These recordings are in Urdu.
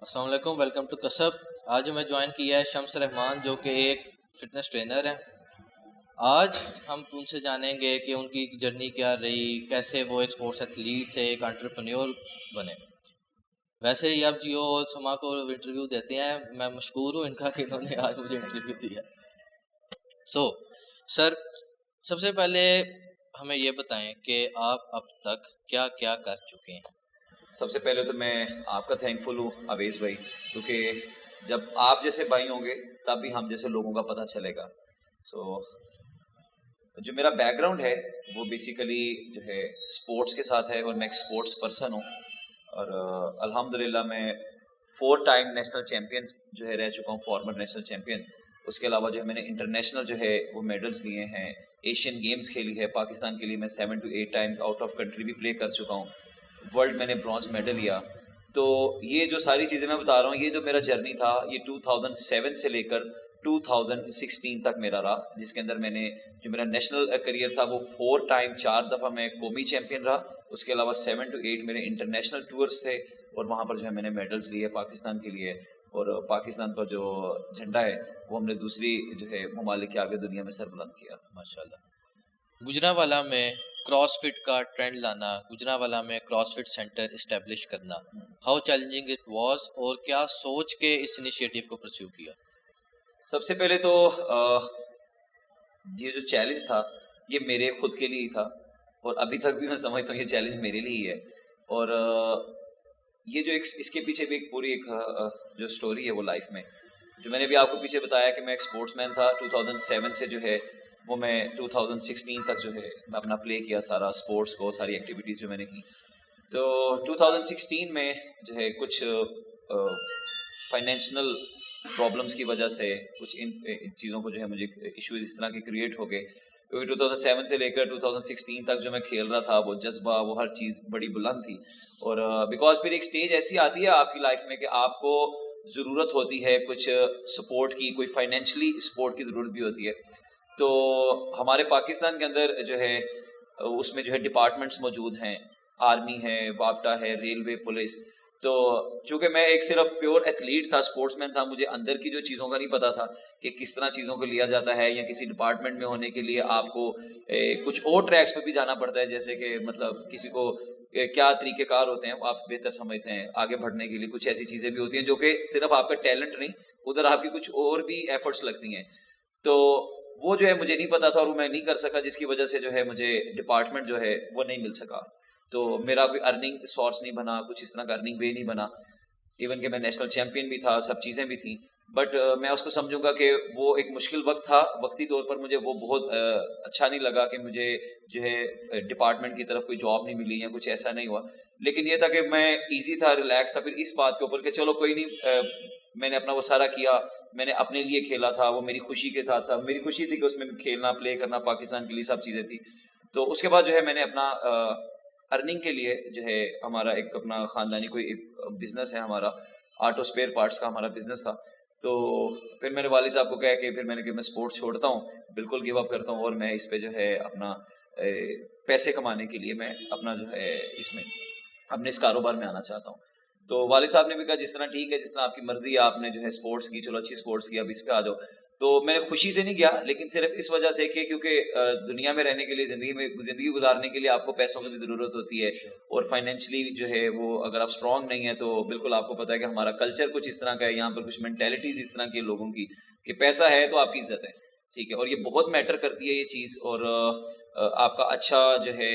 السلام علیکم، ویلکم ٹو کسب۔ آج ہمیں جوائن کیا ہے شمس رحمان جو کہ ایک فٹنس ٹرینر ہیں۔ آج ہم ان سے جانیں گے کہ ان کی جرنی کیا رہی، کیسے وہ ایک اسپورٹس ایتھلیٹ سے ایک انٹرپرینیور بنے۔ ویسے ہی اب جیو سما کو انٹرویو دیتے ہیں، میں مشکور ہوں ان کا کہ انہوں نے آج مجھے انٹرویو دیا۔ سر، سب سے پہلے ہمیں یہ بتائیں کہ آپ اب تک کیا کیا کر چکے ہیں۔ سب سے پہلے تو میں آپ کا تھینک فل ہوں اویس بھائی، کیونکہ جب آپ جیسے بھائی ہوں گے تب بھی ہم جیسے لوگوں کا پتہ چلے گا۔ جو میرا بیک گراؤنڈ ہے وہ بیسیکلی جو ہے اسپورٹس کے ساتھ ہے، اور میں ایک اسپورٹس پرسن ہوں، اور الحمدللہ میں 4 ٹائم نیشنل چیمپئن جو ہے رہ چکا ہوں، فارمر نیشنل چیمپئن۔ اس کے علاوہ جو ہے میں نے انٹرنیشنل جو ہے وہ میڈلز لیے ہیں، ایشین گیمز کھیلی ہے پاکستان کے لیے، میں 7 to 8 Times out of country بھی پلے کر چکا ہوں، ورلڈ میں نے برانز میڈل لیا۔ تو یہ جو ساری چیزیں میں بتا رہا ہوں، یہ جو میرا جرنی تھا یہ 2007 سے لے کر 2016 تک میرا رہا، جس کے اندر میں نے جو میرا نیشنل کریئر تھا وہ 4 دفعہ میں قومی چیمپئن رہا۔ اس کے علاوہ 7 to 8 میرے انٹرنیشنل ٹورز تھے، اور وہاں پر جو ہے میں نے میڈلز لیے پاکستان کے لیے، اور پاکستان کا جو جھنڈا ہے وہ ہم نے دوسری جو ہے ممالک کے آگے دنیا میں سر بلند کیا۔ ماشاءاللہ۔ گجرانوالہ میں کراس فٹ کا ٹرینڈ لانا، گجرانوالہ میں کراس فٹ سینٹر اسٹیبلش کرنا، ہاؤ چیلنجنگ اٹ واز، اور کیا سوچ کے اس انیشیٹو کو پرسیو کیا؟ سب سے پہلے تو یہ جو چیلنج تھا یہ میرے خود کے لیے ہی تھا، اور ابھی تک بھی میں سمجھتا ہوں یہ چیلنج میرے لیے ہی ہے۔ اور یہ جو اس کے پیچھے بھی ایک پوری ایک جو سٹوری ہے وہ لائف میں، جو میں نے بھی آپ کو پیچھے بتایا کہ میں ایک اسپورٹس مین تھا، 2007 سے جو ہے وہ میں 2016 تک جو ہے میں اپنا پلے کیا سارا اسپورٹس کو، ساری ایکٹیویٹیز جو میں نے کی۔ تو 2016 میں جو ہے کچھ فائنینشنل پرابلمس کی وجہ سے کچھ ان چیزوں کو جو ہے مجھے ایشوز اس طرح کے کریٹ ہو گئے، کیونکہ 2007 سے لے کر 2016 تک جو میں کھیل رہا تھا وہ جذبہ، وہ ہر چیز بڑی بلند تھی۔ اور بیکاز پھر ایک سٹیج ایسی آتی ہے آپ کی لائف میں کہ آپ کو ضرورت ہوتی ہے کچھ سپورٹ کی، کوئی فائنینشلی سپورٹ کی ضرورت بھی ہوتی ہے۔ تو ہمارے پاکستان کے اندر جو ہے اس میں جو ہے ڈپارٹمنٹس موجود ہیں، آرمی ہے، وابٹا ہے، ریلوے، پولیس۔ تو چونکہ میں ایک صرف پیور ایتھلیٹ تھا، اسپورٹس مین تھا، مجھے اندر کی جو چیزوں کا نہیں پتا تھا کہ کس طرح چیزوں کو لیا جاتا ہے، یا کسی ڈپارٹمنٹ میں ہونے کے لیے آپ کو کچھ اور ٹریکس پہ بھی جانا پڑتا ہے، جیسے کہ مطلب کسی کو کیا طریقہ کار ہوتے ہیں وہ آپ بہتر سمجھتے ہیں، آگے بڑھنے کے لیے کچھ ایسی چیزیں بھی ہوتی ہیں جو کہ صرف آپ کا ٹیلنٹ نہیں، ادھر آپ کی کچھ اور بھی ایفرٹس لگتی ہیں۔ تو وہ جو ہے مجھے نہیں پتا تھا، اور میں نہیں کر سکا، جس کی وجہ سے جو ہے مجھے ڈپارٹمنٹ جو ہے وہ نہیں مل سکا۔ تو میرا کوئی ارننگ سورس نہیں بنا، کچھ اس طرح کا ارننگ وے نہیں بنا، ایون کہ میں نیشنل چیمپئن بھی تھا، سب چیزیں بھی تھیں، بٹ میں اس کو سمجھوں گا کہ وہ ایک مشکل وقت تھا، وقتی طور پر مجھے وہ بہت اچھا نہیں لگا کہ مجھے جو ہے ڈپارٹمنٹ کی طرف کوئی جاب نہیں ملی یا کچھ ایسا نہیں ہوا۔ لیکن یہ تھا کہ میں ایزی تھا، ریلیکس تھا، پھر اس بات کے اوپر کہ چلو کوئی نہیں، میں نے اپنا وہ سارا کیا، میں نے اپنے لیے کھیلا تھا، وہ میری خوشی کے ساتھ تھا، میری خوشی تھی کہ اس میں کھیلنا، پلے کرنا، پاکستان کے لیے سب چیزیں تھی۔ تو اس کے بعد جو ہے میں نے اپنا ارننگ کے لیے جو ہے ہمارا ایک اپنا خاندانی کوئی بزنس ہے، ہمارا آٹو اسپیئر پارٹس کا ہمارا بزنس تھا۔ تو پھر میں نے والد صاحب کو کہا کہ پھر میں نے کہ میں اسپورٹس چھوڑتا ہوں، بالکل گیو اپ کرتا ہوں، اور میں اس پہ جو ہے اپنا پیسے کمانے کے لیے میں اپنا جو ہے اس میں اپنے اس کاروبار میں آنا چاہتا ہوں۔ تو والد صاحب نے بھی کہا جس طرح ٹھیک ہے، جس طرح آپ کی مرضی ہے، آپ نے جو ہے اسپورٹس کی، چلو اچھی اسپورٹس کی، اب اس پہ آ جاؤ۔ تو میں نے خوشی سے نہیں گیا، لیکن صرف اس وجہ سے کہ کیونکہ دنیا میں رہنے کے لیے، زندگی گزارنے کے لیے آپ کو پیسوں کی بھی ضرورت ہوتی ہے، اور فائنینشلی جو ہے وہ اگر آپ اسٹرانگ نہیں ہیں تو بالکل آپ کو پتہ ہے کہ ہمارا کلچر کچھ اس طرح کا ہے، یہاں پر کچھ مینٹیلٹیز اس طرح کی لوگوں کی کہ پیسہ ہے تو آپ کی عزت ہے، ٹھیک ہے، اور یہ بہت میٹر کرتی ہے یہ چیز، اور آپ کا اچھا جو ہے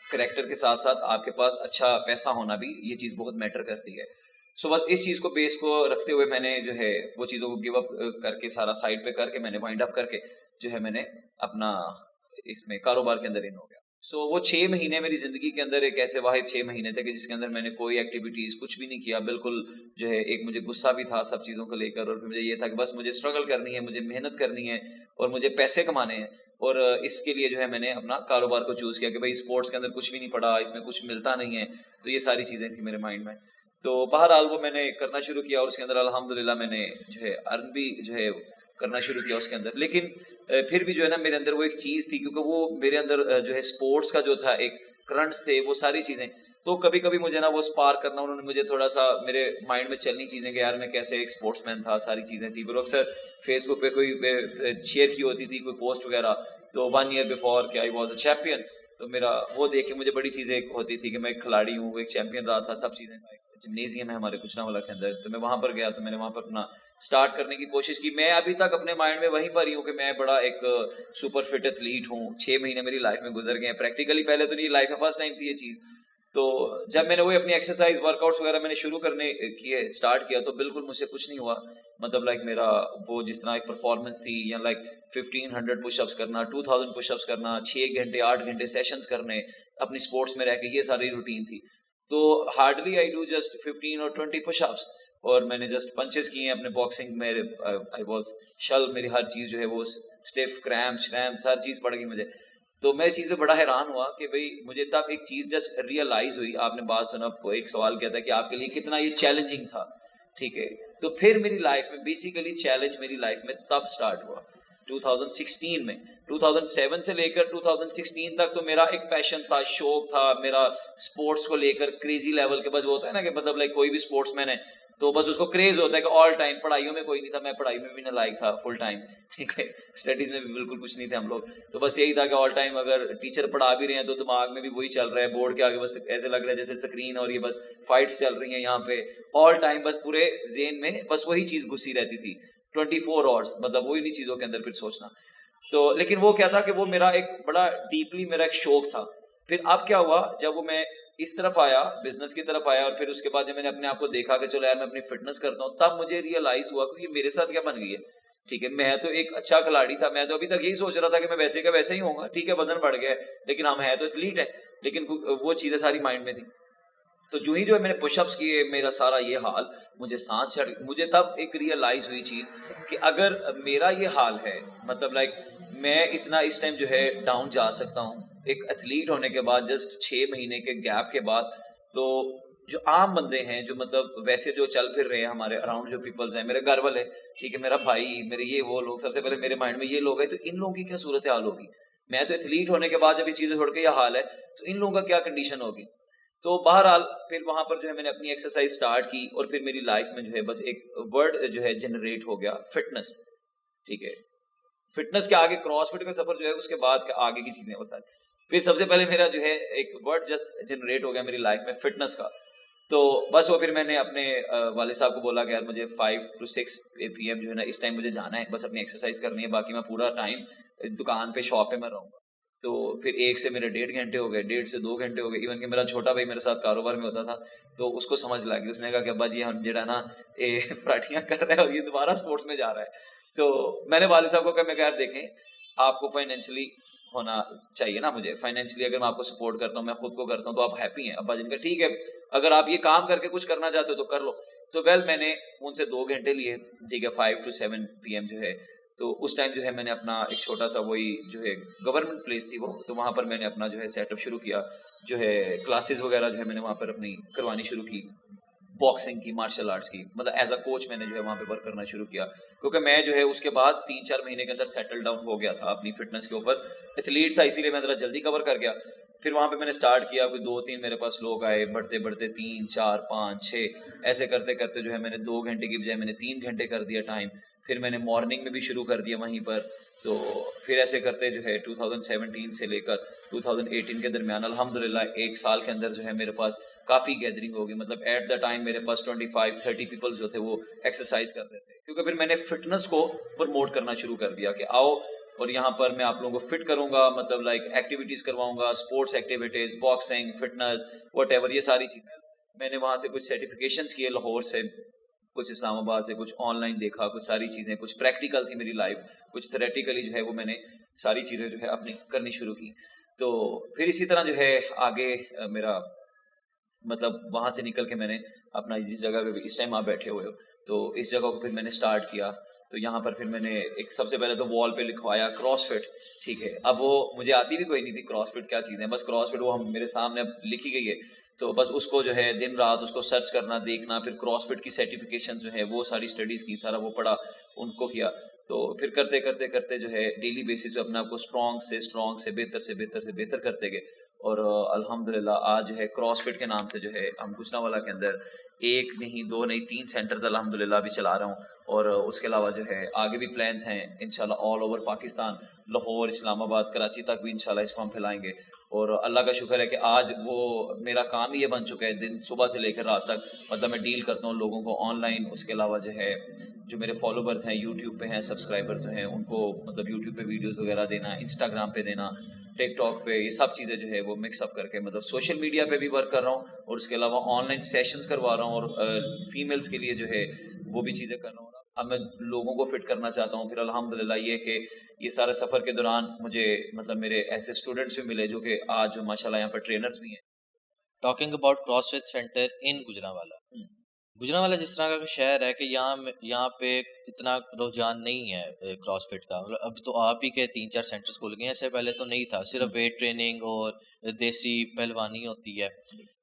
کریکٹر کے ساتھ ساتھ آپ کے پاس اچھا پیسہ ہونا بھی یہ چیز بہت میٹر کرتی ہے۔ سو بس اس چیز کو بیس کو رکھتے ہوئے میں نے جو ہے وہ چیزوں کو گیو اپ کر کے، سارا سائڈ پہ کر کے، میں نے وائنڈ اپ کر کے جو ہے میں نے اپنا اس میں کاروبار کے اندر ان ہو گیا۔ سو وہ 6 مہینے میری زندگی کے اندر ایک ایسے واحد 6 مہینے تھے کہ جس کے اندر میں نے کوئی ایکٹیویٹیز کچھ بھی نہیں کیا، بالکل جو ہے ایک مجھے غصہ بھی تھا سب چیزوں کو لے کر، اور پھر مجھے یہ تھا کہ بس مجھے اسٹرگل کرنی ہے، مجھے محنت کرنی ہے، اور مجھے پیسے کمانے ہیں، اور اس کے لیے جو ہے میں نے اپنا کاروبار کو چوز کیا کہ بھائی اسپورٹس کے اندر کچھ بھی نہیں پڑا، اس میں کچھ ملتا نہیں ہے، تو یہ ساری چیزیں تھیں میرے مائنڈ میں۔ تو بہرحال وہ میں نے کرنا شروع کیا، اور اس کے اندر الحمدللہ میں نے جو ہے ارن بھی جو ہے کرنا شروع کیا اس کے اندر۔ لیکن پھر بھی جو ہے نا میرے اندر وہ ایک چیز تھی، کیونکہ وہ میرے اندر جو ہے اسپورٹس کا جو تھا ایک کرنٹس تھے، وہ ساری چیزیں، تو کبھی کبھی مجھے نا وہ اسپارک کرنا, انہوں نے مجھے تھوڑا سا میرے مائنڈ میں چلنی چیزیں کہ یار میں کیسے ایک اسپورٹس مین تھا, ساری چیزیں تھیں. پھر اکثر فیس بک پہ کوئی شیئر کی ہوتی تھی کوئی پوسٹ وغیرہ, تو 1 year before کہ آئی واز اے چیمپئن, تو میرا وہ دیکھ کے مجھے بڑی چیزیں ہوتی تھی کہ میں ایک کھلاڑی ہوں, ایک چیمپئن رہا تھا, سب چیزیں. جمنیزیم ہے ہمارے گجرانوالہ کے اندر, تو میں وہاں پر گیا, تو میں نے وہاں پر اپنا اسٹارٹ کرنے کی کوشش کی. میں ابھی تک اپنے مائنڈ میں وہیں پر ہی ہوں کہ میں بڑا ایک سپر فٹ ایتھلیٹ ہوں. 6 مہینے میری لائف میں گزر گئے ہیں پریکٹیکلی, پہلے تو نہیں, لائف میں فرسٹ ٹائم تھی یہ چیز. تو جب میں نے وہی اپنی ایکسرسائز ورک آؤٹس وغیرہ میں نے شروع کرنے کیے, اسٹارٹ کیا, تو بالکل مجھ سے کچھ نہیں ہوا. مطلب لائک میرا وہ جس طرح ایک پرفارمنس تھی, یا لائک 1500 پش اپس کرنا, 2000 پش اپس کرنا, 6 گھنٹے 8 گھنٹے سیشنز کرنے اپنی اسپورٹس میں رہ کے, یہ ساری روٹین تھی. تو ہارڈلی آئی ڈو جسٹ 15 اور 20 پش اپس, اور میں نے جسٹ پنچز کیے ہیں اپنے باکسنگ میں. آئی واز شل, میری ہر چیز جو ہے وہ اسٹیف, کریمپس ہر چیز پڑ گئی مجھے. تو میں اس چیز پہ بڑا حیران ہوا کہ بھائی مجھے تب ایک چیز جسٹ ریئلائز ہوئی. آپ نے بات سنا, ایک سوال کیا تھا کہ آپ کے لیے کتنا یہ چیلنجنگ تھا, ٹھیک ہے. تو پھر میری لائف میں بیسیکلی چیلنج میری لائف میں تب اسٹارٹ ہوا 2016 میں. 2007 سے لے کر 2016 تک تو میرا ایک پیشن تھا, شوق تھا میرا اسپورٹس کو لے کر کریزی لیول کے. بس وہ ہوتا ہے نا کہ مطلب لائک کوئی بھی اسپورٹس مین ہے تو بس اس کو کریز ہوتا ہے کہ آل ٹائم. پڑھائیوں میں کوئی نہیں تھا, میں پڑھائی میں بھی نہ لائق تھا فل ٹائم, ٹھیک ہے, اسٹڈیز میں بھی بالکل کچھ نہیں تھے ہم لوگ. تو بس یہی تھا کہ آل ٹائم اگر ٹیچر پڑھا بھی رہے ہیں تو دماغ میں بھی وہی چل رہا ہے, بورڈ کے آگے بس ایسے لگ رہا ہے جیسے اسکرین, اور یہ بس فائٹس چل رہی ہیں یہاں پہ آل ٹائم. بس پورے ذہن میں بس وہی چیز گھسی رہتی تھی 24 hours, مطلب وہی نہیں چیزوں کے اندر پھر سوچنا. تو لیکن وہ کیا تھا کہ وہ میرا ایک بڑا ڈیپلی میرا ایک شوق تھا. پھر اب کیا ہوا, جب وہ میں اس طرف آیا, بزنس کی طرف آیا, اور پھر اس کے بعد جب میں نے اپنے آپ کو دیکھا کہ چلو یار میں اپنی فٹنس کرتا ہوں, تب مجھے ریئلائز ہوا کہ یہ میرے ساتھ کیا بن گئی ہے. ٹھیک ہے, میں تو ایک اچھا کھلاڑی تھا, میں تو ابھی تک یہی سوچ رہا تھا کہ میں ویسے کا ویسے ہی ہوں گا, ٹھیک ہے, وزن بڑھ گیا ہے, لیکن ہم ہے تو ایتھلیٹ ہے, لیکن وہ چیزیں ساری مائنڈ میں تھی. تو جو ہی جو ہے میں نے پش اپس کیے, میرا سارا یہ حال, مجھے سانس چڑھ, مجھے تب ایک ریئلائز ہوئی چیز کہ اگر میرا یہ حال ہے, مطلب لائک میں اتنا اس ٹائم جو ہے ڈاؤن جا سکتا ہوں ایک ایتھلیٹ ہونے کے بعد, جسٹ 6 مہینے کے گیپ کے بعد. تو جو عام بندے ہیں, جو مطلب ویسے جو چل پھر رہے ہیں ہمارے اراؤنڈ, جو پیپلز ہیں, میرے گھر والے, ٹھیک ہے, میرا بھائی, میرے یہ وہ لوگ, سب سے پہلے میرے مائنڈ میں یہ لوگ ہیں, تو ان لوگوں کی کیا صورت حال ہوگی. میں تو ایتھلیٹ ہونے کے بعد جب یہ چیزیں چھوڑ کے یہ حال ہے, تو ان لوگوں کا کیا کنڈیشن ہوگی. تو بہرحال پھر وہاں پر جو ہے میں نے اپنی ایکسرسائز اسٹارٹ کی, اور پھر میری لائف میں جو ہے بس ایک ورڈ جو ہے جنریٹ ہو گیا, فٹنس. ٹھیک ہے, فٹنس کے آگے کراس فٹ کا سفر جو ہے, اس کے بعد آگے کی چیزیں وہ ساری. پھر سب سے پہلے میرا جو ہے ایک ورڈ جسٹ جنریٹ ہو گیا میری لائف میں, فٹنس کا. تو بس وہ پھر میں نے اپنے والد صاحب کو بولا کہ یار مجھے 5 to 6 PM جو ہے نا اس ٹائم مجھے جانا ہے, بس اپنی ایکسرسائز کرنی ہے, باقی میں پورا ٹائم دکان پہ, شاپ پہ میں رہوں گا. تو پھر 1 سے میرے 1.5 گھنٹے ہو گئے, 1.5 سے 2 گھنٹے ہو گئے. ایون کہ میرا چھوٹا بھائی میرے ساتھ کاروبار میں ہوتا تھا, تو اس کو سمجھ لگ گئی, اس نے کہا کہ ابا جی ہم جو ہے نا پراٹھیاں کر رہے ہیں اور یہ دوبارہ اسپورٹس میں جا رہا ہے. تو میں نے والد صاحب کو کہا, میں کہا یار دیکھیں آپ کو فائنینشلی ہونا چاہیے نا, مجھے فائنینشلی اگر میں آپ کو سپورٹ کرتا ہوں, میں خود کو کرتا ہوں, تو آپ ہیپی ہیں. ابا جن کا ٹھیک ہے, اگر آپ یہ کام کر کے کچھ کرنا چاہتے ہو تو کر لو. تو ویل میں نے ان سے 2 گھنٹے لیے, ٹھیک ہے, 5 to 7 PM جو ہے. تو اس ٹائم جو ہے میں نے اپنا ایک چھوٹا سا, وہی جو ہے گورنمنٹ پلیس تھی وہ, تو وہاں پر میں نے اپنا جو ہے سیٹ اپ شروع کیا, جو ہے کلاسز وغیرہ جو ہے میں نے وہاں پر اپنی کروانی شروع کی, باکسنگ کی, مارشل آرٹس کی, مطلب ایز اے کوچ میں نے جو ہے وہاں پہ ورک کرنا شروع کیا, کیونکہ میں جو ہے اس کے بعد 3-4 مہینے کے اندر سیٹل ڈاؤن ہو گیا تھا اپنی فٹنس کے اوپر. ایتھلیٹ تھا اسی لیے میں ذرا جلدی کور کر گیا. پھر وہاں پہ میں نے اسٹارٹ کیا, کوئی 2-3 میرے پاس لوگ آئے, بڑھتے بڑھتے 3, 4, 5, 6 ایسے کرتے کرتے جو ہے میں نے 2 گھنٹے کی بجائے میں نے 3 گھنٹے کر دیا ٹائم. پھر میں نے مارننگ میں بھی شروع کر دیا وہیں پر. تو پھر ایسے کرتے جو ہے 2017 سے لے کر 2018 کے درمیان الحمدللہ 1 سال کے اندر جو ہے میرے پاس کافی گیدرنگ ہوگی. مطلب ایٹ دا ٹائم میرے پاس 25-30 پیپلز جو تھے وہ ایکسرسائز کر رہے تھے, کیونکہ پھر میں نے فٹنس کو پروموٹ کرنا شروع کر دیا کہ آؤ اور یہاں پر میں آپ لوگوں کو فٹ کروں گا, مطلب لائک ایکٹیویٹیز کرواؤں گا, sports activities, boxing, fitness, whatever, یہ ساری چیزیں. میں نے وہاں سے کچھ سرٹیفکیشنز کیے, لاہور سے, کچھ اسلام آباد سے, کچھ آن لائن دیکھا, کچھ ساری چیزیں, کچھ پریکٹیکل تھی میری لائف, کچھ تھیوریٹیکلی جو ہے وہ میں نے ساری چیزیں جو ہے اپنی کرنی شروع کی. تو پھر اسی طرح جو ہے آگے میرا مطلب وہاں سے نکل کے میں نے اپنا جس جگہ پہ اس ٹائم آپ بیٹھے ہوئے ہو, تو اس جگہ کو پھر میں نے اسٹارٹ کیا. تو یہاں پر پھر میں نے ایک سب سے پہلے تو وال پہ لکھوایا کراس فٹ, ٹھیک ہے. اب وہ مجھے آتی بھی کوئی نہیں تھی کراس فٹ کیا چیز ہے, بس کراس فٹ وہ ہم میرے سامنے اب لکھی گئی ہے, تو بس اس کو جو ہے دن رات اس کو سرچ کرنا, دیکھنا, پھر کراس فٹ کی سرٹیفکیشن جو ہے وہ ساری اسٹڈیز کی, سارا وہ پڑھا, ان کو کیا. تو پھر کرتے کرتے کرتے جو ہے ڈیلی بیسس پہ اپنے آپ کو اسٹرانگ سے بہتر کرتے گئے. اور الحمدللہ آج جو ہے کراسٹ فٹ کے نام سے جو ہے ہم گجرانوالہ کے اندر 1 نہیں 2 نہیں 3 سینٹرز الحمدللہ بھی چلا رہا ہوں. اور اس کے علاوہ جو ہے آگے بھی پلانس ہیں انشاءاللہ آل اوور پاکستان, لاہور, اسلام آباد, کراچی تک بھی انشاءاللہ اس کو ہم پھیلائیں گے. اور اللہ کا شکر ہے کہ آج وہ میرا کام ہی یہ بن چکا ہے, دن صبح سے لے کر رات تک مطلب میں ڈیل کرتا ہوں لوگوں کو آن لائن. اس کے علاوہ جو ہے جو میرے فالوورز ہیں یوٹیوب پہ ہیں, سبسکرائبرز ہیں, ان کو مطلب یوٹیوب پہ ویڈیوز وغیرہ دینا, انسٹاگرام پہ دینا, ٹک ٹاک پہ, یہ سب چیزیں جو ہے وہ مکس اپ کر کے مطلب سوشل میڈیا پہ بھی ورک کر رہا ہوں. اور اس کے علاوہ آن لائن سیشنز کروا رہا ہوں, اور فیمیلز کے لیے جو ہے وہ بھی چیزیں کر رہا ہوں. اب میں لوگوں کو فٹ کرنا چاہتا ہوں. پھر الحمدللہ یہ کہ یہ سارے سفر کے دوران مجھے مطلب میرے ایسے اسٹوڈنٹس بھی ملے جو کہ آج ماشاءاللہ یہاں پر ٹرینرز بھی ہیں. Talking about cross fit center in Gujranwala, Gujranwala جس طرح کا شہر ہے کہ یہاں پہ اتنا رجحان نہیں ہے کراس فٹ کا. مطلب اب تو آپ ہی کے 3-4 سینٹرز کھل گئے ہیں, اس سے پہلے تو نہیں تھا, صرف ویٹ ٹریننگ اور دیسی پہلوانی ہوتی ہے.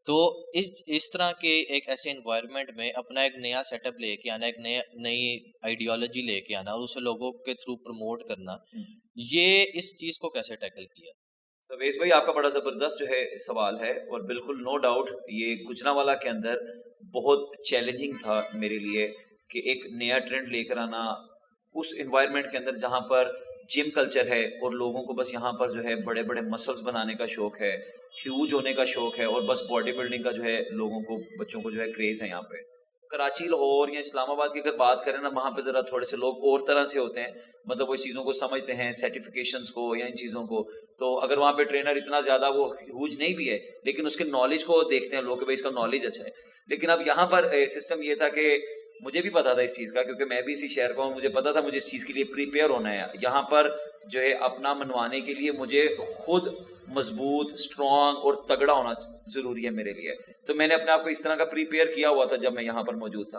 تو اس طرح کے ایک ایسے انوائرمنٹ میں اپنا ایک نیا سیٹ اپ لے کے آنا, ایک نئی آئیڈیالوجی لے کے آنا اور اسے لوگوں کے تھرو پروموٹ کرنا, یہ اس چیز کو کیسے ٹیکل کیا؟ اویس بھائی آپ کا بڑا زبردست جو ہے سوال ہے, اور بالکل نو ڈاؤٹ یہ گجرانوالہ کے اندر بہت چیلنجنگ تھا میرے لیے کہ ایک نیا ٹرینڈ لے کر آنا اس انوائرمنٹ کے اندر جہاں پر جم کلچر ہے اور لوگوں کو بس یہاں پر جو ہے بڑے بڑے مسلز بنانے کا شوق ہے, ہیوج ہونے کا شوق ہے, اور بس باڈی بلڈنگ کا جو ہے لوگوں کو بچوں کو جو ہے کریز ہے. یہاں پہ کراچی, لاہور یا اسلام آباد کی اگر بات کریں نا, وہاں پہ ذرا تھوڑے سے لوگ اور طرح سے ہوتے ہیں, مطلب وہ اس چیزوں کو سمجھتے ہیں, سرٹیفکیشنز کو یا ان چیزوں کو. تو اگر وہاں پہ ٹرینر اتنا زیادہ وہ ہیوج نہیں بھی ہے, لیکن اس کے نالج کو دیکھتے ہیں لوگ کہ بھائی اس کا نالج اچھا ہے. لیکن اب یہاں پر سسٹم یہ تھا کہ مجھے بھی پتا تھا اس چیز کا, کیونکہ میں بھی اسی شہر کا ہوں, مجھے پتا تھا مجھے اس چیز کے لیے پریپیئر ہونا ہے. یہاں پر جو ہے اپنا منوانے کے لیے مجھے خود مضبوط, اسٹرانگ اور تگڑا ہونا ضروری ہے میرے لیے. تو میں نے اپنے آپ کو اس طرح کا پریپیئر کیا ہوا تھا جب میں یہاں پر موجود تھا.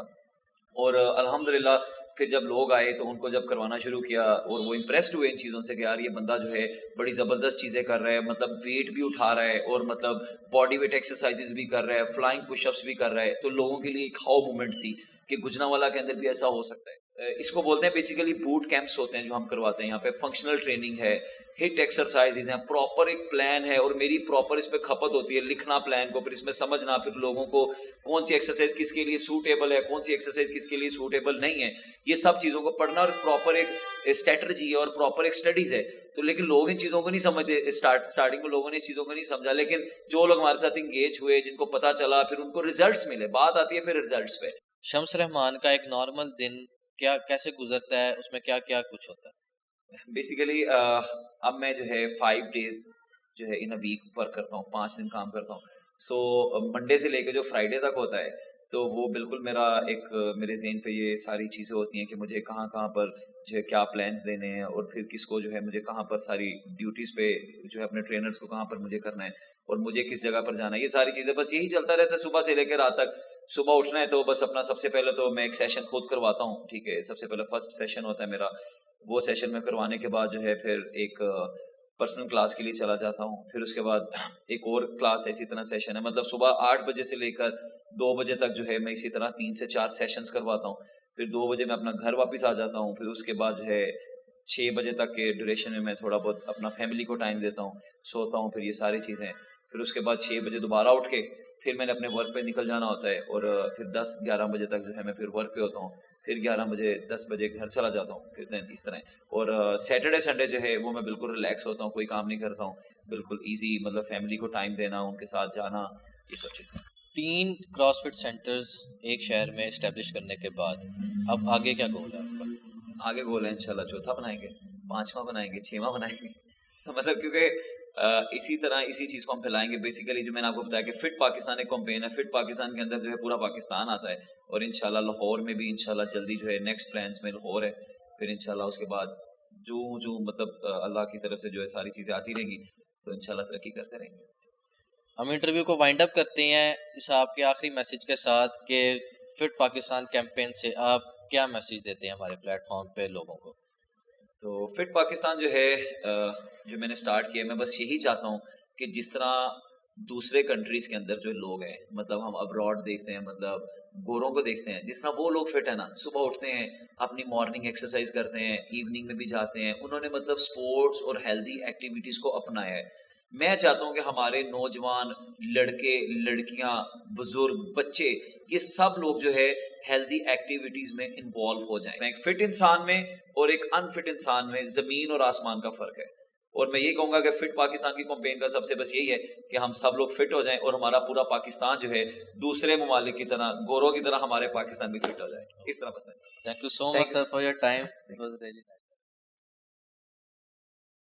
اور الحمدللہ پھر جب لوگ آئے تو ان کو جب کروانا شروع کیا اور وہ امپریسڈ ہوئے ان چیزوں سے کہ یار یہ بندہ جو ہے بڑی زبردست چیزیں کر رہا ہے, مطلب ویٹ بھی اٹھا رہا ہے اور مطلب باڈی ویٹ ایکسرسائزز بھی کر رہا ہے, فلائنگ پش اپس بھی کر رہا ہے. تو لوگوں کے لیے ایک ہاؤ مومنٹ تھی کہ گجرانوالہ کے اندر بھی ایسا ہو سکتا ہے. اس کو بولتے ہیں بیسیکلی بوٹ کیمپس ہوتے ہیں جو ہم کرواتے ہیں. یہاں پہ فنکشنل ٹریننگ ہے, ہٹ ایکسرسائزز ہیں, پراپر ایک پلان ہے, اور میری پراپر اس پہ کھپت ہوتی ہے لکھنا پلان کو, پھر اس میں سمجھنا, پھر لوگوں کو کون سی ایکسرسائز کس کے لیے سوٹیبل ہے, کون سی ایکسرسائز کس کے لیے سوٹیبل نہیں ہے, یہ سب چیزوں کو پڑھنا, اور پراپر ایک اسٹریٹجی ہے اور پراپر ایک اسٹڈیز ہے. تو لیکن لوگ ان چیزوں کو نہیں سمجھتے. اسٹارٹنگ میں لوگوں نے اس چیزوں کو نہیں سمجھا, لیکن جو لوگ ہمارے ساتھ انگیج ہوئے, جن کو پتا چلا, پھر ان کو ریزلٹس ملے. بات آتی ہے پھر ریزلٹس پہ. شمس رحمان کا ایک نارمل دن کیسے گزرتا ہے, اس میں کیا کچھ ہوتا ہے؟ بیسیکلی اب میں جو ہے 5 days جو ہے ان اے ویک ورک کرتا ہوں, 5 دن کام کرتا ہوں. سو منڈے سے لے کے جو فرائیڈے تک ہوتا ہے تو وہ بالکل میرے ذہن پہ یہ ساری چیزیں ہوتی ہیں کہ مجھے کہاں پر جو ہے کیا پلانس دینے ہیں, اور پھر کس کو جو ہے مجھے کہاں پر ساری ڈیوٹیز پہ جو ہے اپنے ٹرینرز کو کہاں پر مجھے کرنا ہے, اور مجھے کس جگہ پر جانا ہے. یہ ساری چیزیں بس یہی چلتا رہتا ہے صبح سے لے کے رات تک. صبح اٹھنا ہے تو بس اپنا سب سے پہلے تو میں ایک سیشن خود کرواتا ہوں, ٹھیک ہے. سب سے پہلے فرسٹ سیشن ہوتا ہے میرا, وہ سیشن میں کروانے کے بعد جو ہے پھر ایک پرسنل کلاس کے لیے چلا جاتا ہوں. پھر اس کے بعد ایک اور کلاس اسی طرح سیشن ہے, مطلب صبح 8 بجے سے لے کر 2 بجے تک جو ہے میں اسی طرح 3 سے 4 سیشنز کرواتا ہوں. پھر 2 بجے میں اپنا گھر واپس آ جاتا ہوں. پھر اس کے بعد جو ہے 6 بجے تک کے ڈیوریشن میں تھوڑا بہت اپنا فیملی کو ٹائم دیتا ہوں, سوتا ہوں. پھر یہ ساری چیزیں, پھر اس کے بعد 6 بجے دوبارہ اٹھ کے پھر میں نے اپنے ورک پہ نکل جانا ہوتا ہے, اور پھر 10-11 بجے تک جو ہے میں پھر ورک پہ ہوتا ہوں. پھر 11 بجے 10 بجے گھر چلا جاتا ہوں. پھر اس طرح, اور سیٹرڈے سنڈے جو ہے وہ میں بالکل ریلیکس ہوتا ہوں, کوئی کام نہیں کرتا ہوں, بالکل ایزی, مطلب فیملی کو ٹائم دینا, ان کے ساتھ جانا, یہ سب چیزیں. 3 کراس فٹ سینٹرز ایک شہر میں اسٹیبلش کرنے کے بعد اب آگے کیا گول ہے آپ کا؟ آگے گول ہے انشاءاللہ 4تھا بنائیں گے, 5واں بنائیں گے, 6واں بنائیں گے. تو مطلب کیونکہ اسی طرح اسی چیز کو ہم پھیلائیں گے. بیسیکلی جو میں نے آپ کو بتایا کہ فٹ پاکستان ایک کمپین ہے, فٹ پاکستان کے اندر جو ہے پورا پاکستان آتا ہے, اور انشاءاللہ لاہور میں بھی انشاءاللہ جلدی جو ہے نیکسٹ پلانس میں لاہور ہے. پھر انشاءاللہ اس کے بعد جو مطلب اللہ کی طرف سے جو ہے ساری چیزیں آتی رہیں گی تو انشاءاللہ ترقی کرتے رہیں گے. ہم انٹرویو کو وائنڈ اپ کرتے ہیں اس آپ کے آخری میسج کے ساتھ کہ فٹ پاکستان کیمپین سے آپ کیا میسج دیتے ہیں ہمارے پلیٹ فارم پہ لوگوں کو؟ تو فٹ پاکستان جو ہے جو میں نے سٹارٹ کیا, میں بس یہی چاہتا ہوں کہ جس طرح دوسرے کنٹریز کے اندر جو لوگ ہیں, مطلب ہم ابراڈ دیکھتے ہیں, مطلب گوروں کو دیکھتے ہیں, جس طرح وہ لوگ فٹ ہے نا, صبح اٹھتے ہیں, اپنی مارننگ ایکسرسائز کرتے ہیں, ایوننگ میں بھی جاتے ہیں, انہوں نے مطلب سپورٹس اور ہیلدی ایکٹیویٹیز کو اپنایا ہے. میں چاہتا ہوں کہ ہمارے نوجوان لڑکے لڑکیاں بزرگ بچے یہ سب لوگ جو ہے ہیلدی ایکٹیویٹیز میں انوالو ہو جائیں. ایک فٹ انسان میں اور ایک انفٹ انسان میں زمین اور آسمان کا فرق ہے. اور میں یہ کہوں گا کہ فٹ پاکستان کی کمپین کا سب سے بس یہی ہے کہ ہم سب لوگ فٹ ہو جائیں اور ہمارا پورا پاکستان جو ہے دوسرے ممالک کی طرح گوروں کی طرح ہمارے پاکستان بھی فٹ ہو جائے. اس طرح بس. Thank you so much, sir, for your time. It was really nice.